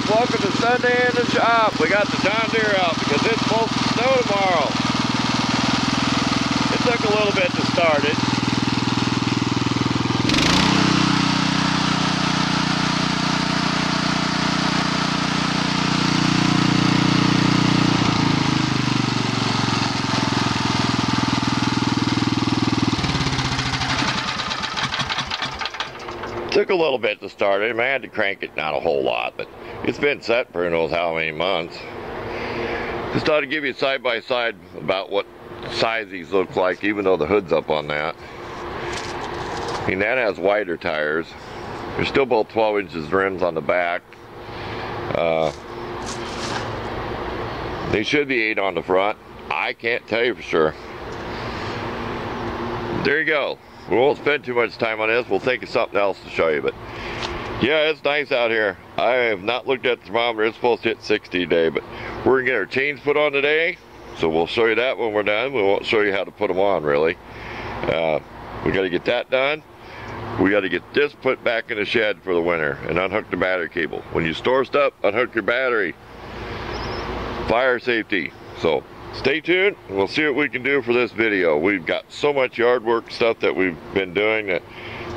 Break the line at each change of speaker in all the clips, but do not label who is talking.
welcome to Sunday in the shop. We got the John Deere out because it's supposed to snow tomorrow. It took a little bit to start it. Took a little bit to start it. I had to crank it, not a whole lot, but it's been set for who knows how many months. Just thought I'd give you side by side about what size these look like, even though the hood's up on that. I mean, that has wider tires. They're still both 12 inches rims on the back. They should be 8 on the front. I can't tell you for sure. There you go. We won't spend too much time on this. We'll think of something else to show you. But yeah, it's nice out here. I have not looked at the thermometer. It's supposed to hit 60 today, but we're gonna get our chains put on today. So we'll show you that when we're done. We won't show you how to put them on really. We got to get that done. We got to get this put back in the shed for the winter and unhook the battery cable. When you store stuff, unhook your battery. Fire safety. So stay tuned, and we'll see what we can do for this video. We've got so much yard work stuff that we've been doing that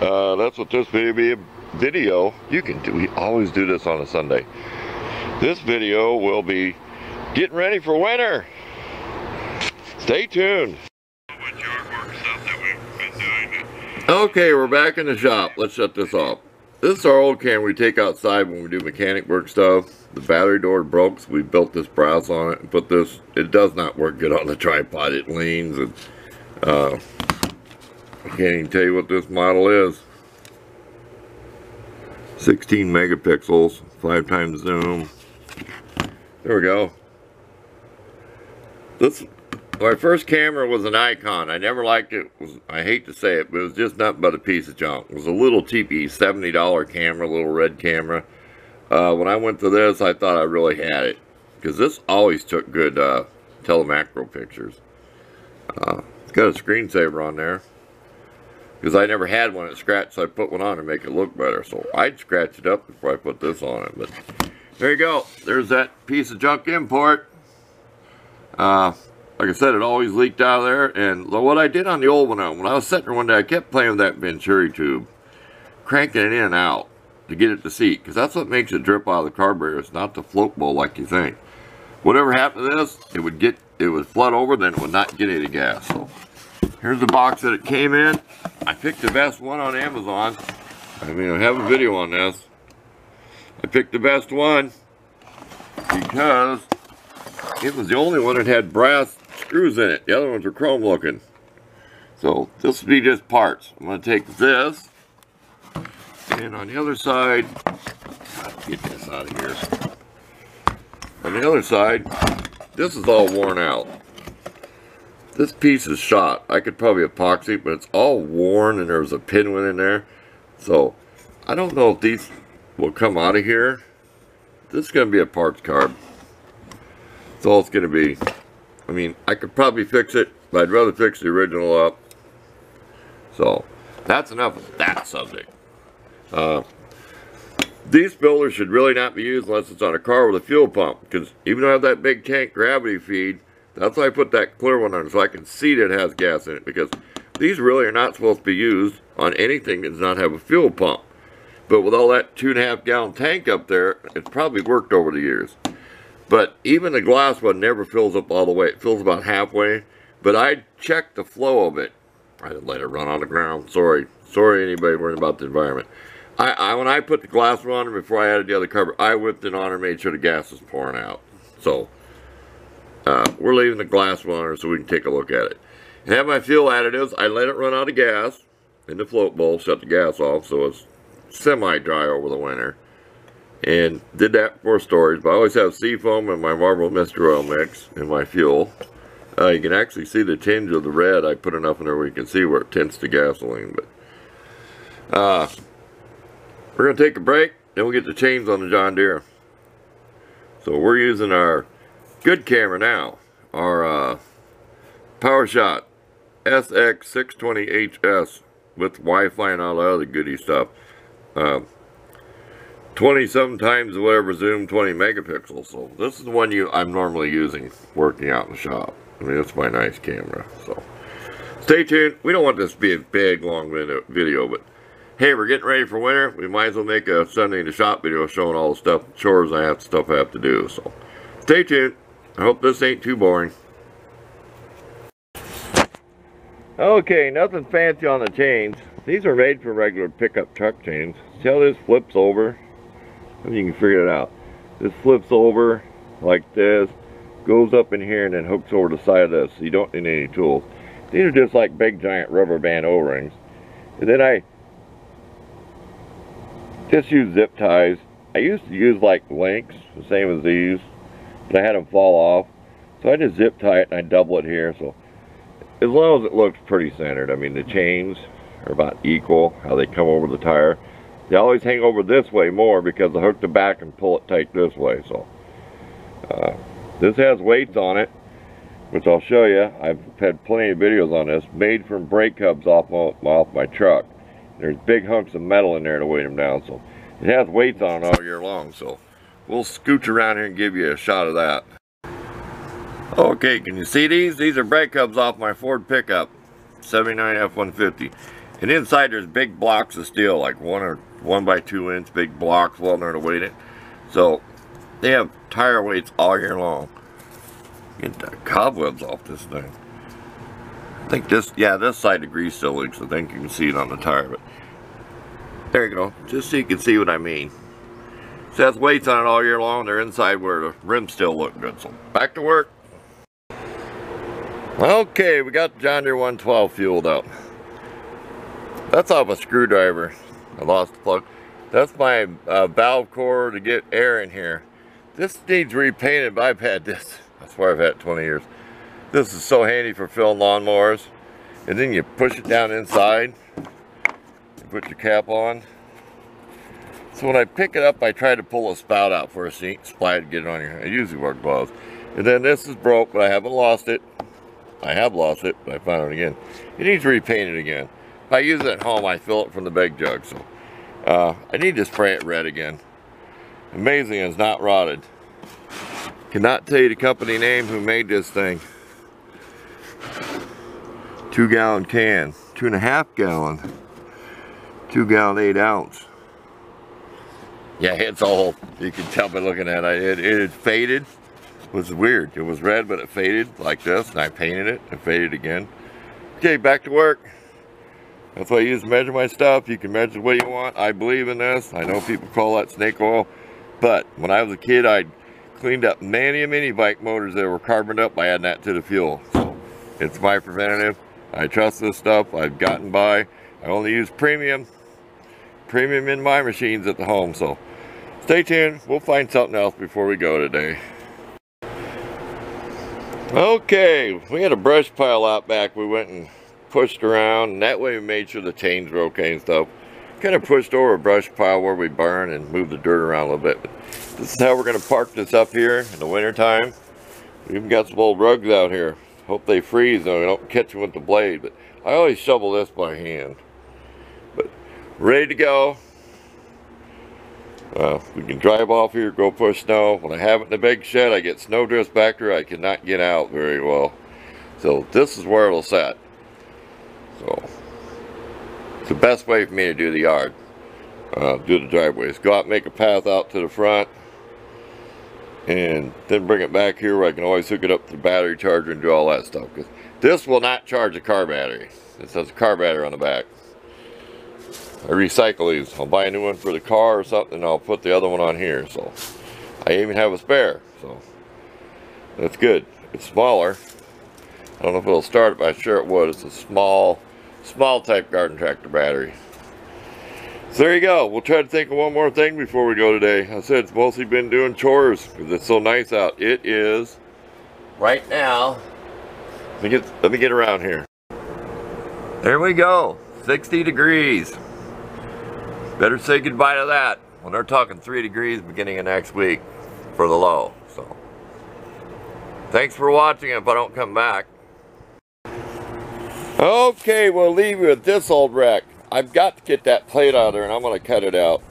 that's what this video you can do. We always do this on a Sunday. This video will be getting ready for winter. Stay tuned. So much yard work stuff that we've been doing. Okay, we're back in the shop. Let's shut this off. This is our old camera we take outside when we do mechanic work stuff. The battery door broke, so we built this brass on it and put this. It does not work good on the tripod. It leans, and I can't even tell you what this model is. 16 megapixels, 5 times zoom. There we go. My first camera was an Icon. I never liked it. I hate to say it, but it was just nothing but a piece of junk. It was a little cheapy $70 camera, little red camera. When I went to this, I thought I really had it, because this always took good telemacro pictures. It's got a screensaver on there, because I never had one that scratched, so I put one on to make it look better. So I'd scratch it up before I put this on it. But there you go. There's that piece of junk import. Like I said, it always leaked out of there. And what I did on the old one, when I was sitting there one day, I kept playing with that Venturi tube, cranking it in and out to get it to seat, because that's what makes it drip out of the carburetor. It's not the float bowl like you think. Whatever happened to this, it would flood over, then it would not get any gas. So here's the box that it came in. I picked the best one on Amazon. I mean, I have a video on this. I picked the best one because it was the only one that had brass screws in it. The other ones were chrome looking. So this would be just parts. I'm going to take this, and on the other side, get this out of here. On the other side, this is all worn out. This piece is shot. I could probably epoxy, but it's all worn, and there's a pin went in there. So I don't know if these will come out of here. This is going to be a parts carb. That's all it's going to be. I mean, I could probably fix it, but I'd rather fix the original up. So that's enough of that subject. These fillers should really not be used unless it's on a car with a fuel pump, because even though I have that big tank gravity feed, that's why I put that clear one on, so I can see that it has gas in it, because these really are not supposed to be used on anything that does not have a fuel pump. But with all that 2.5 gallon tank up there, it's probably worked over the years. But even the glass one never fills up all the way. It fills about halfway. But I checked the flow of it. I didn't let it run on the ground. Sorry anybody worrying about the environment. When I put the glass one on before I added the other carburetor, I whipped it on and made sure the gas was pouring out. So we're leaving the glass one on so we can take a look at it. And have my fuel additives. I let it run out of gas in the float bowl, shut the gas off so it's semi-dry over the winter. And did that for storage, but I always have Seafoam and my Marble Mr. Oil mix in my fuel. You can actually see the tinge of the red. I put enough in there where you can see where it tints to gasoline. But we're going to take a break, then we'll get the chains on the John Deere. So we're using our good camera now, our PowerShot SX620HS with Wi-Fi and all the other goody stuff. 20-some times whatever zoom, 20 megapixels. So this is the one I'm normally using working out in the shop. I mean, it's my nice camera. So stay tuned. We don't want this to be a big, long video, but hey, we're getting ready for winter. We might as well make a Sunday in the shop video showing all the stuff, chores I have to do. So stay tuned. I hope this ain't too boring. Okay, nothing fancy on the chains. These are made for regular pickup truck chains. See how this flips over? If you can figure it out. This flips over like this, goes up in here, and then hooks over the side of this, so you don't need any tools. These are just like big giant rubber band O-rings. And then I just use zip ties. I used to use like links, the same as these, but I had them fall off. So I just zip tie it and I double it here. So as long as it looks pretty centered. I mean, the chains are about equal, how they come over the tire. They always hang over this way more because I hook the back and pull it tight this way. So this has weights on it, which I'll show you. I've had plenty of videos on this, made from brake hubs off my truck. There's big hunks of metal in there to weight them down. So it has weights on it all year long. So we'll scooch around here and give you a shot of that. Okay, can you see these? These are brake hubs off my Ford pickup, 79 F-150. And inside there's big blocks of steel, like 1 by 2 inch big blocks welding there to weight it. So they have tire weights all year long. Get the cobwebs off this thing. I think this side the grease still leaks. I think you can see it on the tire, but there you go. Just so you can see what I mean. So it has weights on it all year long. They're inside where the rims still look good. So back to work. Okay, we got the John Deere 112 fueled up. That's off a screwdriver. I lost the plug. That's my valve core to get air in here. This needs repainted, but I've had this. I swear I've had it 20 years. This is so handy for filling lawnmowers. And then you push it down inside. You put your cap on. So when I pick it up, I try to pull a spout out for a splat to get it on your hand. I usually wear gloves. And then this is broke, but I haven't lost it. I have lost it, but I found it again. It needs repainted again. If I use it at home, I fill it from the big jug. So I need to spray it red again. Amazing, it's not rotted. Cannot tell you the company name who made this thing. 2-gallon can, 2.5 gallon, 2-gallon 8 ounce. Yeah, it's all, you can tell by looking at it. It had faded. It was weird. It was red, but it faded like this, and I painted it. It faded again. Okay, back to work. That's what I use to measure my stuff. You can measure what you want. I believe in this. I know people call that snake oil, but when I was a kid, I cleaned up many bike motors that were carboned up by adding that to the fuel. So it's my preventative. I trust this stuff. I've gotten by. I only use premium in my machines at the home. So stay tuned. We'll find something else before we go today. Okay, we had a brush pile out back. We went and pushed around, and that way we made sure the chains were okay and stuff. Kind of pushed over a brush pile where we burn and moved the dirt around a little bit. But this is how we're going to park this up here in the winter time. We even got some old rugs out here. Hope they freeze and we don't catch them with the blade. But I always shovel this by hand. But ready to go. We can drive off here, go push snow. When I have it in the big shed, I get snow drifts back there. I cannot get out very well. So this is where it'll set. So it's the best way for me to do the yard, do the driveways. Go out and make a path out to the front, and then bring it back here where I can always hook it up to the battery charger and do all that stuff. Because this will not charge a car battery. It says a car battery on the back. I recycle these. I'll buy a new one for the car or something, and I'll put the other one on here. So I even have a spare. So that's good. It's smaller. I don't know if it'll start it, but I'm sure it would. It's a small type garden tractor battery. So there you go. We'll try to think of one more thing before we go today. I said it's mostly been doing chores because it's so nice out. It is right now. Let me get around here. There we go. 60 degrees. Better say goodbye to that when they're talking 3 degrees beginning of next week for the low. So thanks for watching if I don't come back. Okay, we'll leave you with this old wreck. I've got to get that plate out of there, and I'm going to cut it out.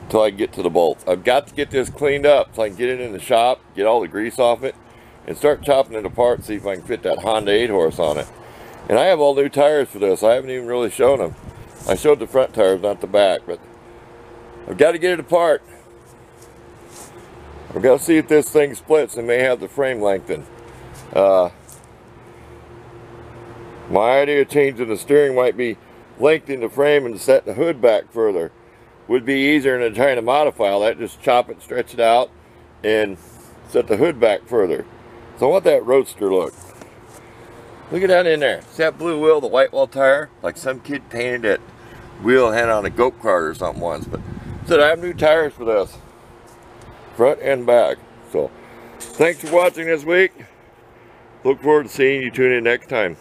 until I get to the bolts. I've got to get this cleaned up so I can get it in the shop, get all the grease off it, and start chopping it apart, see if I can fit that Honda 8-horse on it. And I have all new tires for this. I haven't even really shown them. I showed the front tires, not the back, but I've got to get it apart. I've got to see if this thing splits and may have the frame lengthened. My idea of changing the steering might be lengthening the frame and set the hood back further. Would be easier than trying to modify all that. Just chop it, stretch it out, and set the hood back further. So I want that roadster look. Look at that in there. See that blue wheel, the white wall tire? Like some kid painted that wheel had on a go-kart or something once. But said I have new tires for this, front and back. So thanks for watching this week. Look forward to seeing you tune in next time.